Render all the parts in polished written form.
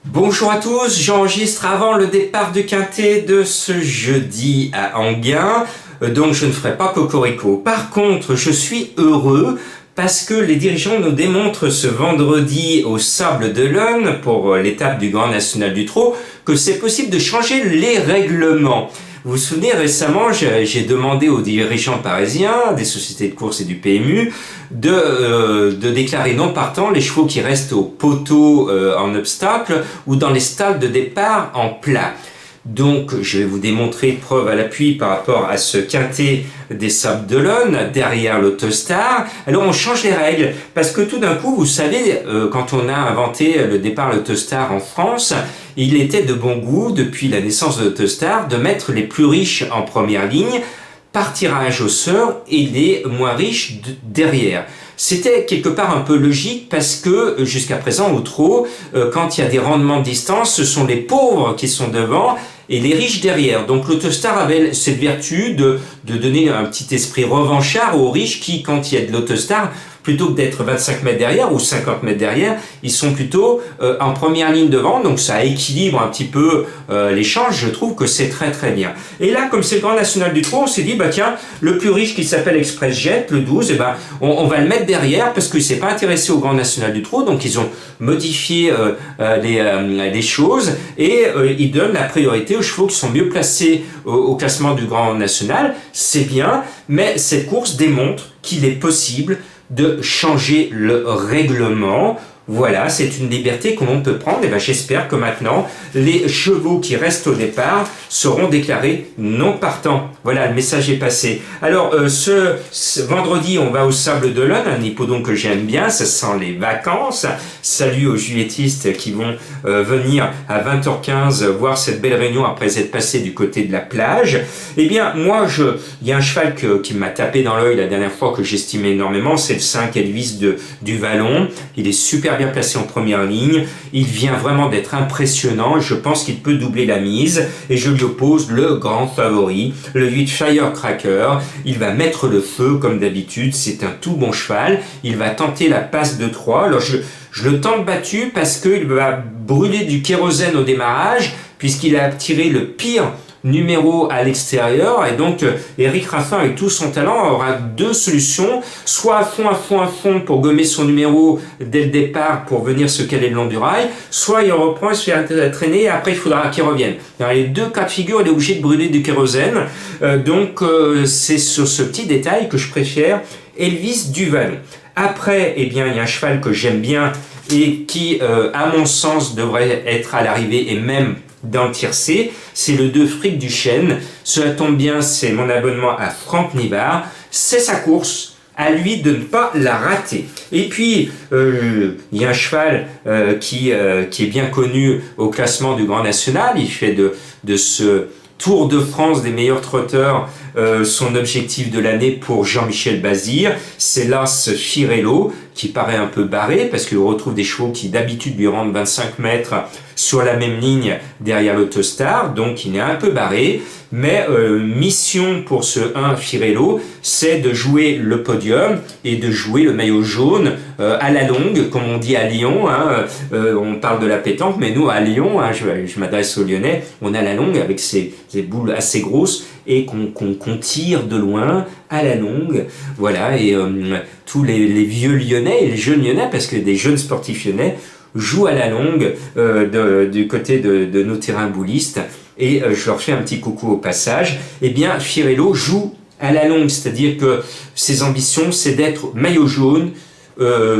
Bonjour à tous, j'enregistre avant le départ du Quintet de ce jeudi à Enghien, donc je ne ferai pas cocorico. Par contre, je suis heureux parce que les dirigeants nous démontrent ce vendredi au Sable d'Olonne pour l'étape du Grand National du Trot que c'est possible de changer les règlements. Vous vous souvenez, récemment, j'ai demandé aux dirigeants parisiens, des sociétés de course et du PMU, de déclarer non partant les chevaux qui restent au poteau en obstacle ou dans les stalles de départ en plat. Donc, je vais vous démontrer, preuve à l'appui par rapport à ce quintet des Sables d'Olonne, derrière l'Autostar. Alors, on change les règles, parce que tout d'un coup, vous savez, quand on a inventé le départ l'Autostar en France, il était de bon goût, depuis la naissance de l'Autostar, de mettre les plus riches en première ligne, par tirage au sort, et les moins riches derrière. C'était quelque part un peu logique parce que jusqu'à présent au trot, quand il y a des rendements de distance, ce sont les pauvres qui sont devant et les riches derrière. Donc l'Autostar avait cette vertu de donner un petit esprit revanchard aux riches qui, quand il y a de l'Autostar, plutôt que d'être 25 mètres derrière ou 50 mètres derrière, ils sont plutôt en première ligne devant, donc ça équilibre un petit peu l'échange, je trouve que c'est très très bien. Et là, comme c'est le Grand National du Trot, on s'est dit, bah tiens, le plus riche qui s'appelle Express Jet, le 12, on va le mettre derrière parce qu'il ne s'est pas intéressé au Grand National du Trot, donc ils ont modifié les choses et ils donnent la priorité aux chevaux qui sont mieux placés au classement du Grand National. C'est bien, mais cette course démontre qu'il est possible de changer le règlement. Voilà, c'est une liberté que l'on peut prendre. Et ben, j'espère que maintenant, les chevaux qui restent au départ seront déclarés non partants. Voilà, le message est passé. Alors, ce vendredi, on va au Sable d'Olonne, un hippodrome que j'aime bien, ça sent les vacances. Salut aux juilletistes qui vont venir à 20h15 voir cette belle réunion après être passé du côté de la plage. Eh bien, moi, il y a un cheval qui m'a tapé dans l'œil la dernière fois que j'estimais énormément, c'est le 5 Elvis du Vallon. Il est super bien placé en première ligne, il vient vraiment d'être impressionnant, je pense qu'il peut doubler la mise, et je lui oppose le grand favori, le 8 Firecracker. Il va mettre le feu comme d'habitude, c'est un tout bon cheval, il va tenter la passe de 3, alors je le tente battu parce qu'il va brûler du kérosène au démarrage, puisqu'il a tiré le pire numéro à l'extérieur, et donc Eric Raffin avec tout son talent aura deux solutions, soit à fond pour gommer son numéro dès le départ pour venir se caler le long du rail, soit il reprend et se fait traîner et après il faudra qu'il revienne. Dans les deux cas de figure, il est obligé de brûler du kérosène, donc c'est sur ce petit détail que je préfère Elvis du Vallon. Après, eh bien, il y a un cheval que j'aime bien et qui, à mon sens, devrait être à l'arrivée et même dans le tiercé, c'est le 2 Fric du Chêne. Cela tombe bien, c'est mon abonnement à Franck Nivard. C'est sa course, à lui de ne pas la rater. Et puis, il y a un cheval qui est bien connu au classement du Grand National. Il fait de ce Tour de France des meilleurs trotteurs son objectif de l'année pour Jean-Michel Bazir. C'est l'As Firello qui paraît un peu barré parce qu'il retrouve des chevaux qui d'habitude lui rendent 25 mètres sur la même ligne derrière l'Autostar, donc il est un peu barré, mais mission pour ce 1 Firello, c'est de jouer le podium et de jouer le maillot jaune à la longue, comme on dit à Lyon, hein, on parle de la pétanque, mais nous à Lyon, hein, je m'adresse aux Lyonnais, on a la longue avec ces boules assez grosses et qu'on tire de loin à la longue, voilà, et tous les vieux Lyonnais et les jeunes Lyonnais, parce que des jeunes sportifs lyonnais jouent à la longue du côté de nos terrains boulistes, et je leur fais un petit coucou au passage. Eh bien, Firello joue à la longue, c'est-à-dire que ses ambitions, c'est d'être maillot jaune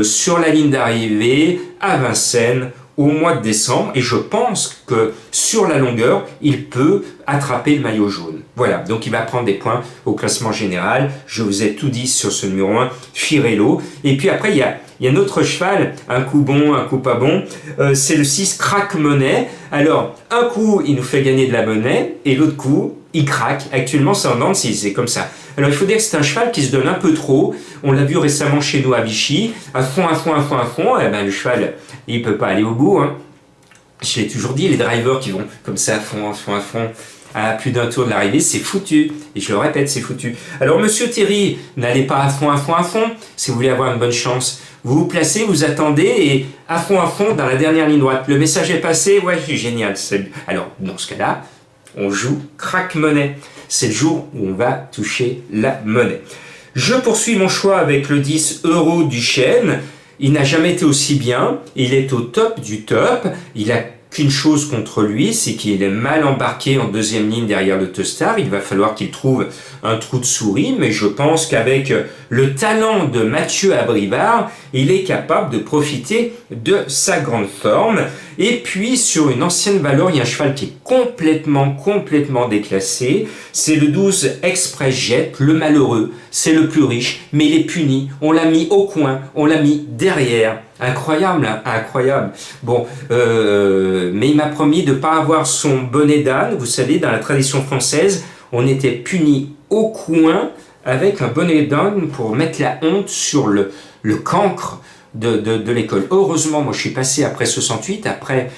sur la ligne d'arrivée à Vincennes au mois de décembre, et je pense que sur la longueur, il peut attraper le maillot jaune. Voilà, donc il va prendre des points au classement général. Je vous ai tout dit sur ce numéro 1, Firello. Et puis après, il y a un autre cheval, un coup bon, un coup pas bon, c'est le 6 Crack Monnaie. Alors, un coup, il nous fait gagner de la monnaie, et l'autre coup, il craque. Actuellement, c'est en dents de scie, c'est comme ça. Alors, il faut dire que c'est un cheval qui se donne un peu trop. On l'a vu récemment chez nous à Vichy, à fond. Et ben, le cheval, il peut pas aller au bout, hein. Je l'ai toujours dit, les drivers qui vont comme ça à fond, à plus d'un tour de l'arrivée, c'est foutu. Et je le répète, c'est foutu. Alors, monsieur Thierry, n'allez pas à fond. Si vous voulez avoir une bonne chance, Vous vous placez, vous attendez et à fond, dans la dernière ligne droite. Le message est passé, ouais, c'est génial. Alors, dans ce cas-là, on joue crack-monnaie. C'est le jour où on va toucher la monnaie. Je poursuis mon choix avec le 10 euros du chêne. Il n'a jamais été aussi bien. Il est au top du top. Il a qu'une chose contre lui, c'est qu'il est mal embarqué en deuxième ligne derrière le Tostar. Il va falloir qu'il trouve un trou de souris, mais je pense qu'avec le talent de Mathieu Abrivard, il est capable de profiter de sa grande forme. Et puis, sur une ancienne valeur, il y a un cheval qui est complètement déclassé. C'est le 12 Express Jet, le malheureux. C'est le plus riche, mais il est puni. On l'a mis au coin, on l'a mis derrière. Incroyable, hein, incroyable. Bon, mais il m'a promis de ne pas avoir son bonnet d'âne. Vous savez, dans la tradition française, on était puni au coin avec un bonnet d'âne pour mettre la honte sur le cancre de l'école. Heureusement, moi je suis passé après 68, après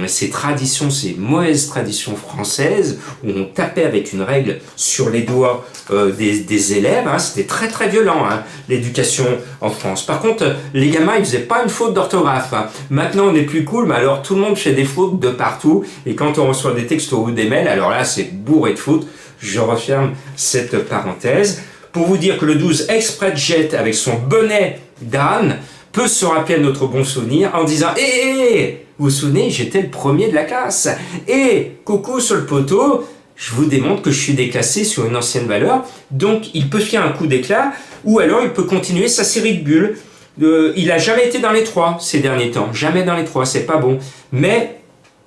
ces traditions, ces mauvaises traditions françaises, où on tapait avec une règle sur les doigts des élèves, hein. C'était très violent, hein, l'éducation en France. Par contre, les gamins, ils faisaient pas une faute d'orthographe, hein. Maintenant on est plus cool, mais alors tout le monde fait des fautes de partout, et quand on reçoit des textos ou des mails, alors là c'est bourré de fautes. Je referme cette parenthèse pour vous dire que le 12 Express Jet avec son bonnet d'âne peut se rappeler à notre bon souvenir en disant « Hé, vous vous souvenez, j'étais le premier de la classe. Et coucou sur le poteau, je vous démontre que je suis déclassé sur une ancienne valeur. » Donc, il peut faire un coup d'éclat ou alors il peut continuer sa série de bulles. Il n'a jamais été dans les 3 ces derniers temps. Jamais dans les 3, c'est pas bon. Mais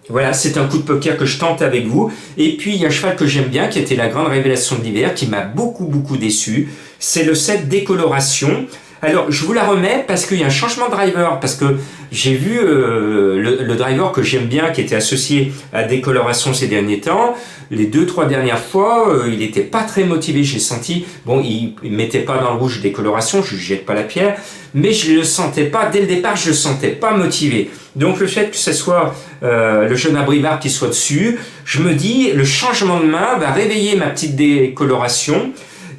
voilà, c'est un coup de poker que je tente avec vous. Et puis, il y a un cheval que j'aime bien, qui était la grande révélation de l'hiver, qui m'a beaucoup déçu. C'est le 7 Décoloration. Alors, je vous la remets parce qu'il y a un changement de driver, parce que j'ai vu le driver que j'aime bien, qui était associé à Décoloration ces derniers temps. Les 2-3 dernières fois, il n'était pas très motivé, j'ai senti. Bon, il ne mettait pas dans le rouge Décoloration, je ne jette pas la pierre, mais je ne le sentais pas, dès le départ, je ne le sentais pas motivé. Donc le fait que ce soit le jeune Abrivard qui soit dessus, je me dis, le changement de main va réveiller ma petite Décoloration.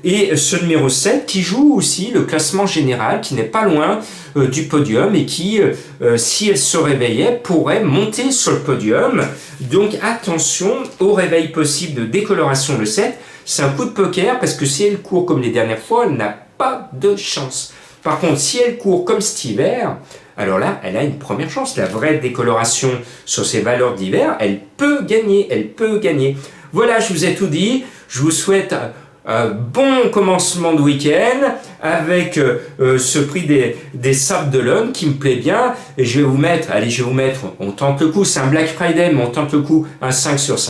Et ce numéro 7 qui joue aussi le classement général, qui n'est pas loin du podium et qui, si elle se réveillait, pourrait monter sur le podium. Donc attention au réveil possible de Décoloration le 7. C'est un coup de poker parce que si elle court comme les dernières fois, elle n'a pas de chance. Par contre, si elle court comme cet hiver, alors là, elle a une première chance. La vraie Décoloration sur ses valeurs d'hiver, elle peut gagner. Voilà, je vous ai tout dit. Je vous souhaite bon commencement de week-end avec ce prix des Sables d'Olonne qui me plaît bien. Et je vais vous mettre, on tente le coup, c'est un Black Friday, mais on tente le coup, un 5/5.